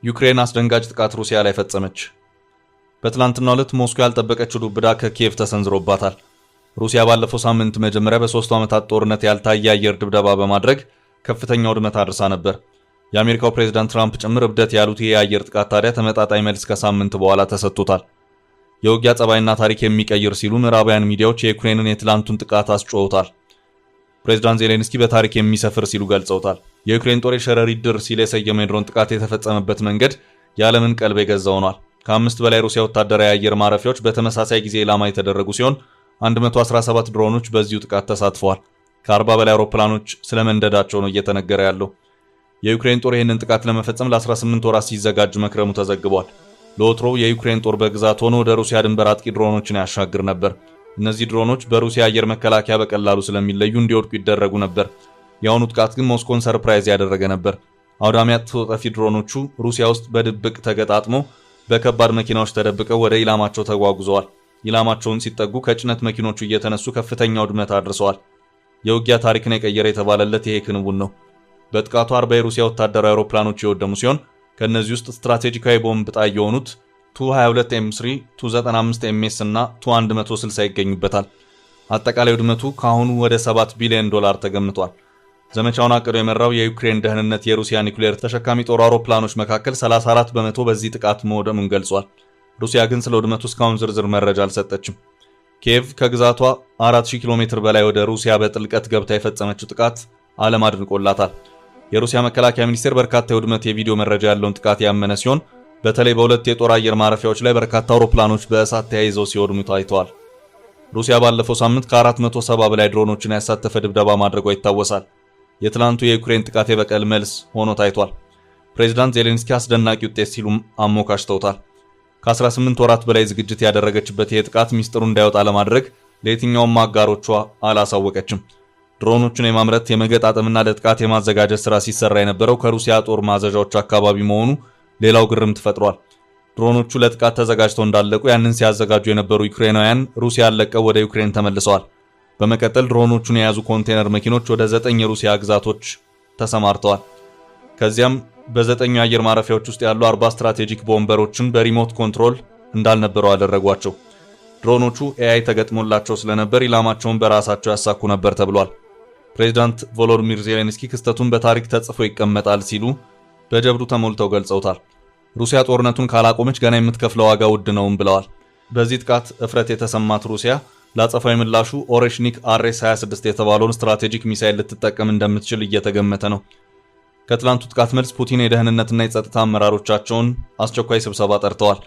ዩክሬን አስደንጋጭ ጥቃት ሩሲያ ላይ ፈጸመች። በትላንትናው ዕለት ሞስኮ ያልጠበቀችው ዱብዳ ከኪየቭ ተሰንዝሮባታል። ሩሲያ ባለፈው ሳምንት መጀመሪያ በ3 ዓመታት ጦርነት ያልታየ አየር ድብደባ በማድረግ ከፍተኛ ውድመት አድርሳ ነበር። የአሜሪካው ፕሬዝዳንት ትራምፕ ጭምር እብደት ያሉት ይህ የአየር ጥቃት ታዲያ ተመጣጣኝ መልስ ከሳምንት በኋላ ተሰጥቶታል። የውጊያ ጸባይና ታሪክ የሚቀይር ሲሉ ምዕራባውያን ሚዲያዎች የዩክሬንን የትላንቱን ጥቃት አስጮውታል። ፕሬዝዳንት ዜሌንስኪ በታሪክ የሚሰፍር ሲሉ ገልጸውታል። የዩክሬን ጦር የሸረሪት ድር ሲል የሰየመው የድሮን ጥቃት የተፈጸመበት መንገድ የዓለምን ቀልብ የገዛ ሆኗል። ከ5 በላይ ሩሲያ ወታደራዊ አየር ማረፊያዎች በተመሳሳይ ጊዜ ኢላማ የተደረጉ ሲሆን 117 ድሮኖች በዚሁ ጥቃት ተሳትፈዋል። ከ40 በላይ አውሮፕላኖች ስለመንደዳቸው ነው እየተነገረ ያለው። የዩክሬን ጦር ይህንን ጥቃት ለመፈጸም ለ18 ወራት ሲዘጋጅ መክረሙ ተዘግቧል። ለወትሮው የዩክሬን ጦር በግዛት ሆኖ ወደ ሩሲያ ድንበር አጥቂ ድሮኖችን ያሻግር ነበር። እነዚህ ድሮኖች በሩሲያ አየር መከላከያ በቀላሉ ስለሚለዩ እንዲወድቁ ይደረጉ ነበር። የአሁኑ ጥቃት ግን ሞስኮን ሰርፕራይዝ ያደረገ ነበር። አውዳሚ አጥፍቶ ጠፊ ድሮኖቹ ሩሲያ ውስጥ በድብቅ ተገጣጥሞ በከባድ መኪናዎች ተደብቀው ወደ ኢላማቸው ተጓጉዘዋል። ኢላማቸውን ሲጠጉ ከጭነት መኪኖቹ እየተነሱ ከፍተኛ ውድመት አድርሰዋል። የውጊያ ታሪክን የቀየረ የተባለለት ይሄ ክንውን ነው። በጥቃቱ 40 የሩሲያ ወታደራዊ አውሮፕላኖች የወደሙ ሲሆን ከነዚህ ውስጥ ስትራቴጂካዊ ቦምብ ጣይ የሆኑት ቱ-22 M3፣ ቱ-95 MS እና ቱ-160 ይገኙበታል። አጠቃላይ ውድመቱ ከአሁኑ ወደ $7 ቢሊዮን ተገምቷል። ዘመቻውን አቅዶ የመራው የዩክሬን ደህንነት የሩሲያ ኒውክሌር ተሸካሚ ጦር አውሮፕላኖች መካከል 34 በመቶ በዚህ ጥቃት መውደሙን ገልጿል። ሩሲያ ግን ስለ ውድመቱ እስካሁን ዝርዝር መረጃ አልሰጠችም። ኪየቭ ከግዛቷ 4000 ኪሎ ሜትር በላይ ወደ ሩሲያ በጥልቀት ገብታ የፈጸመችው ጥቃት ዓለም አድንቆላታል። የሩሲያ መከላከያ ሚኒስቴር በርካታ የውድመት የቪዲዮ መረጃ ያለውን ጥቃት ያመነ ሲሆን በተለይ በሁለት የጦር አየር ማረፊያዎች ላይ በርካታ አውሮፕላኖች በእሳት ተያይዘው ሲወድሙ ታይተዋል። ሩሲያ ባለፈው ሳምንት ከ470 በላይ ድሮኖችን ያሳተፈ ድብደባ ማድረጓ ይታወሳል። የትላንቱ የዩክሬን ጥቃት የበቀል መልስ ሆኖ ታይቷል። ፕሬዝዳንት ዜሌንስኪ አስደናቂ ውጤት ሲሉም አሞካሽተውታል። ከ18 ወራት በላይ ዝግጅት ያደረገችበት ይህ ጥቃት ሚስጥሩ እንዳይወጣ ለማድረግ ለየትኛውም አጋሮቿ አላሳወቀችም። ድሮኖቹን የማምረት የመገጣጠምና ለጥቃት የማዘጋጀት ስራ ሲሰራ የነበረው ከሩሲያ ጦር ማዘዣዎች አካባቢ መሆኑ ሌላው ግርምት ፈጥሯል። ድሮኖቹ ለጥቃት ተዘጋጅተው እንዳለቁ ያንን ሲያዘጋጁ የነበሩ ዩክሬናውያን ሩሲያን ለቀው ወደ ዩክሬን ተመልሰዋል። በመቀጠል ድሮኖቹን የያዙ ኮንቴነር መኪኖች ወደ 9 የሩሲያ ግዛቶች ተሰማርተዋል። ከዚያም በ9 የአየር ማረፊያዎች ውስጥ ያሉ 40 ስትራቴጂክ ቦምበሮችን በሪሞት ኮንትሮል እንዳልነበረው አደረጓቸው። ድሮኖቹ AI ተገጥሞላቸው ስለነበር ኢላማቸውን በራሳቸው ያሳኩ ነበር ተብሏል። ፕሬዝዳንት ቮሎዲሚር ዜሌንስኪ ክስተቱን በታሪክ ተጽፎ ይቀመጣል ሲሉ በጀብዱ ተሞልተው ገልጸውታል። ሩሲያ ጦርነቱን ካላቆመች ገና የምትከፍለው ዋጋ ውድ ነውም ብለዋል። በዚህ ጥቃት እፍረት የተሰማት ሩሲያ ለአጸፋዊ ምላሹ ኦሬሽኒክ RS-26 የተባለውን ስትራቴጂክ ሚሳኤል ልትጠቀም እንደምትችል እየተገመተ ነው። ከትላንቱ ጥቃት መልስ ፑቲን የደህንነትና የጸጥታ አመራሮቻቸውን አስቸኳይ ስብሰባ ጠርተዋል።